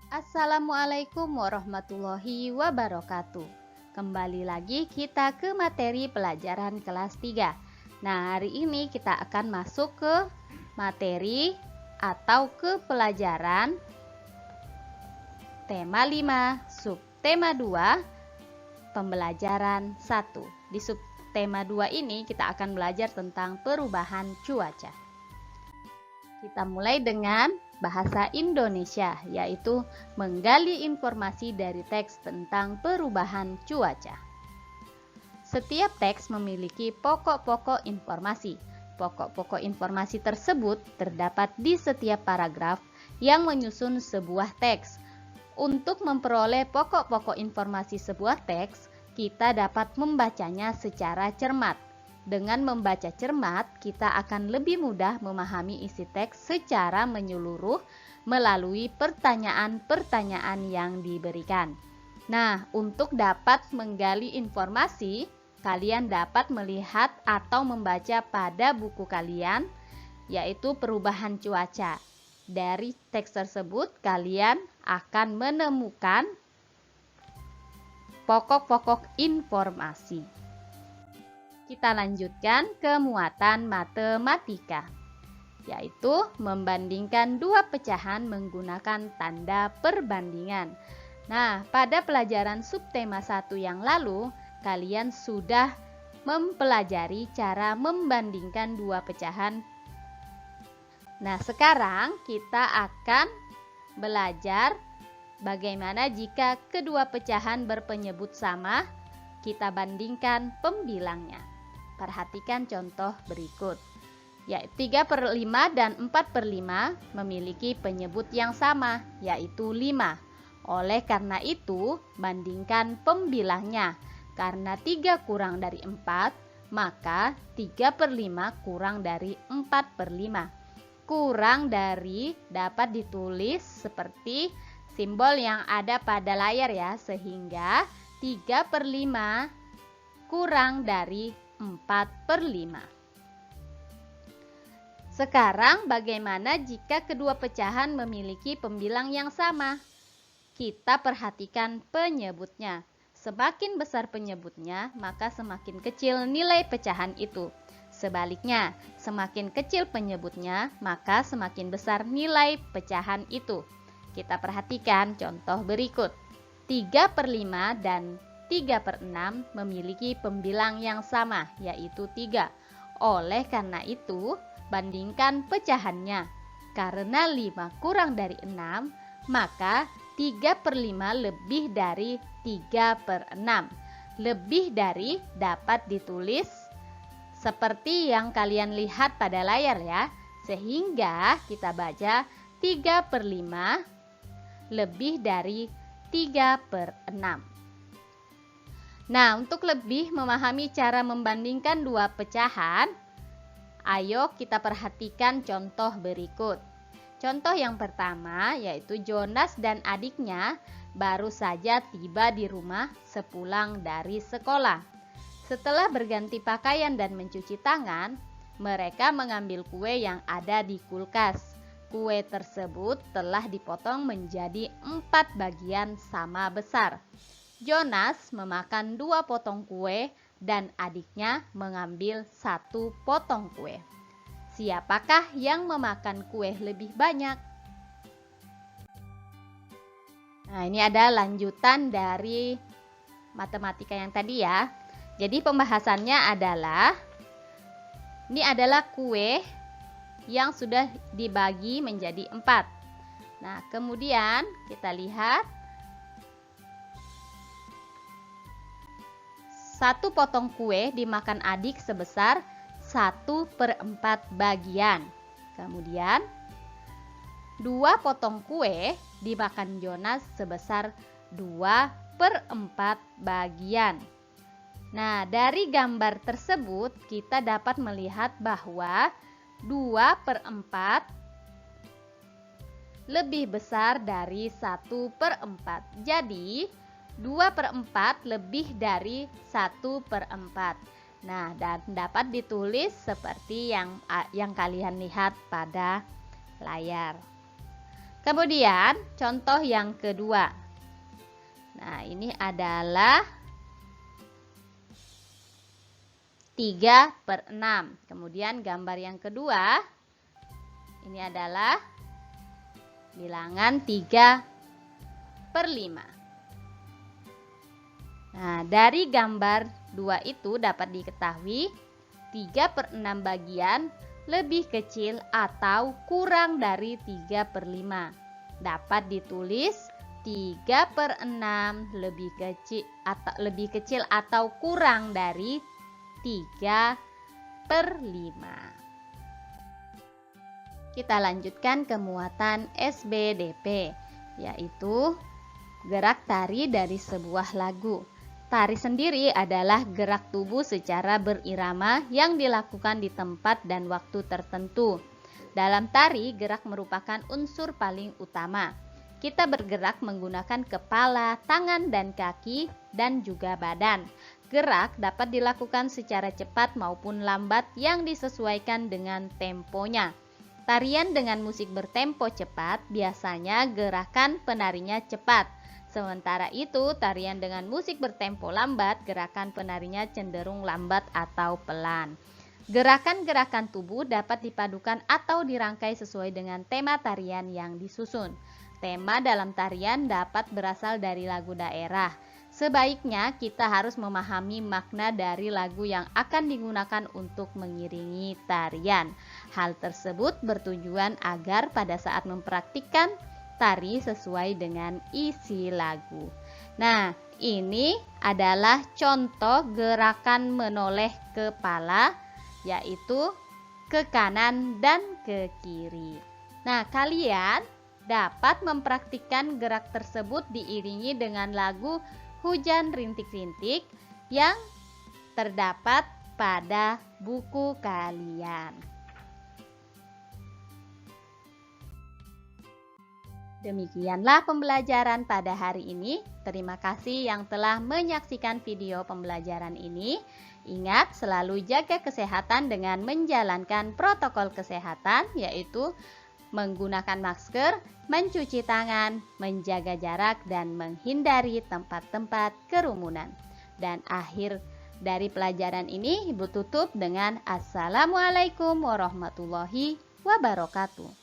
Assalamualaikum warahmatullahi wabarakatuh. Kembali lagi kita ke materi pelajaran kelas 3. Nah, hari ini kita akan masuk ke materi atau ke pelajaran tema 5, subtema 2, pembelajaran 1. Di subtema 2 ini kita akan belajar tentang perubahan cuaca. Kita mulai dengan bahasa Indonesia, yaitu menggali informasi dari teks tentang perubahan cuaca. Setiap teks memiliki pokok-pokok informasi. Pokok-pokok informasi tersebut terdapat di setiap paragraf yang menyusun sebuah teks. Untuk memperoleh pokok-pokok informasi sebuah teks, kita dapat membacanya secara cermat. Dengan membaca cermat, kita akan lebih mudah memahami isi teks secara menyeluruh melalui pertanyaan-pertanyaan yang diberikan. Nah, untuk dapat menggali informasi, kalian dapat melihat atau membaca pada buku kalian, yaitu Perubahan Cuaca. Dari teks tersebut, kalian akan menemukan pokok-pokok informasi. Kita lanjutkan ke muatan matematika, yaitu membandingkan dua pecahan menggunakan tanda perbandingan. Nah, pada pelajaran subtema 1 yang lalu, kalian sudah mempelajari cara membandingkan dua pecahan. Nah, sekarang kita akan belajar bagaimana jika kedua pecahan berpenyebut sama, kita bandingkan pembilangnya. Perhatikan contoh berikut. Yaitu 3/5 dan 4/5 memiliki penyebut yang sama, yaitu 5. Oleh karena itu, bandingkan pembilangnya. Karena 3 kurang dari 4, maka 3/5 kurang dari 4/5. Kurang dari dapat ditulis seperti simbol yang ada pada layar ya, sehingga 3/5 kurang dari 4/5. Sekarang bagaimana jika kedua pecahan memiliki pembilang yang sama? Kita perhatikan penyebutnya. Semakin besar penyebutnya, maka semakin kecil nilai pecahan itu. Sebaliknya, semakin kecil penyebutnya, maka semakin besar nilai pecahan itu. Kita perhatikan contoh berikut. 3/5 dan 3/6 memiliki pembilang yang sama, yaitu 3. Oleh karena itu, bandingkan pecahannya. Karena 5 kurang dari 6, maka 3/5 lebih dari 3/6. Lebih dari dapat ditulis seperti yang kalian lihat pada layar ya. Sehingga kita baca 3/5 lebih dari 3/6. Nah, untuk lebih memahami cara membandingkan dua pecahan, ayo kita perhatikan contoh berikut. Contoh yang pertama yaitu Jonas dan adiknya baru saja tiba di rumah sepulang dari sekolah. Setelah berganti pakaian dan mencuci tangan, mereka mengambil kue yang ada di kulkas. Kue tersebut telah dipotong menjadi 4 bagian sama besar. Jonas memakan 2 potong kue dan adiknya mengambil 1 potong kue. Siapakah yang memakan kue lebih banyak? Nah, ini ada lanjutan dari matematika yang tadi ya. Jadi pembahasannya adalah, ini adalah kue yang sudah dibagi menjadi 4. Nah, kemudian kita lihat 1 potong kue dimakan adik sebesar 1/4 bagian. Kemudian 2 potong kue dimakan Jonas sebesar 2/4 bagian. Nah, dari gambar tersebut kita dapat melihat bahwa 2/4 lebih besar dari 1/4. Jadi 2/4 lebih dari 1/4. Nah, dan dapat ditulis seperti yang kalian lihat pada layar. Kemudian contoh yang kedua. Nah, ini adalah 3/6. Kemudian gambar yang kedua, ini adalah bilangan 3/5. Nah, dari gambar 2 itu dapat diketahui 3/6 bagian lebih kecil atau kurang dari 3/5. Dapat ditulis 3/6 lebih kecil atau kurang dari 3/5. Kita lanjutkan ke muatan SBDP, yaitu gerak tari dari sebuah lagu. Tari sendiri adalah gerak tubuh secara berirama yang dilakukan di tempat dan waktu tertentu. Dalam tari, gerak merupakan unsur paling utama. Kita bergerak menggunakan kepala, tangan, dan kaki, dan juga badan. Gerak dapat dilakukan secara cepat maupun lambat yang disesuaikan dengan temponya. Tarian dengan musik bertempo cepat biasanya gerakan penarinya cepat. Sementara itu, tarian dengan musik bertempo lambat, gerakan penarinya cenderung lambat atau pelan. Gerakan-gerakan tubuh dapat dipadukan atau dirangkai sesuai dengan tema tarian yang disusun. Tema dalam tarian dapat berasal dari lagu daerah. Sebaiknya kita harus memahami makna dari lagu yang akan digunakan untuk mengiringi tarian. Hal tersebut bertujuan agar pada saat mempraktikkan tari sesuai dengan isi lagu. Nah, ini adalah contoh gerakan menoleh kepala, yaitu ke kanan dan ke kiri. Nah, kalian dapat mempraktikkan gerak tersebut diiringi dengan lagu Hujan Rintik-Rintik yang terdapat pada buku kalian. Demikianlah pembelajaran pada hari ini. Terima kasih yang telah menyaksikan video pembelajaran ini. Ingat, selalu jaga kesehatan dengan menjalankan protokol kesehatan, yaitu menggunakan masker, mencuci tangan, menjaga jarak, dan menghindari tempat-tempat kerumunan. Dan akhir dari pelajaran ini Ibu tutup dengan Assalamualaikum warahmatullahi wabarakatuh.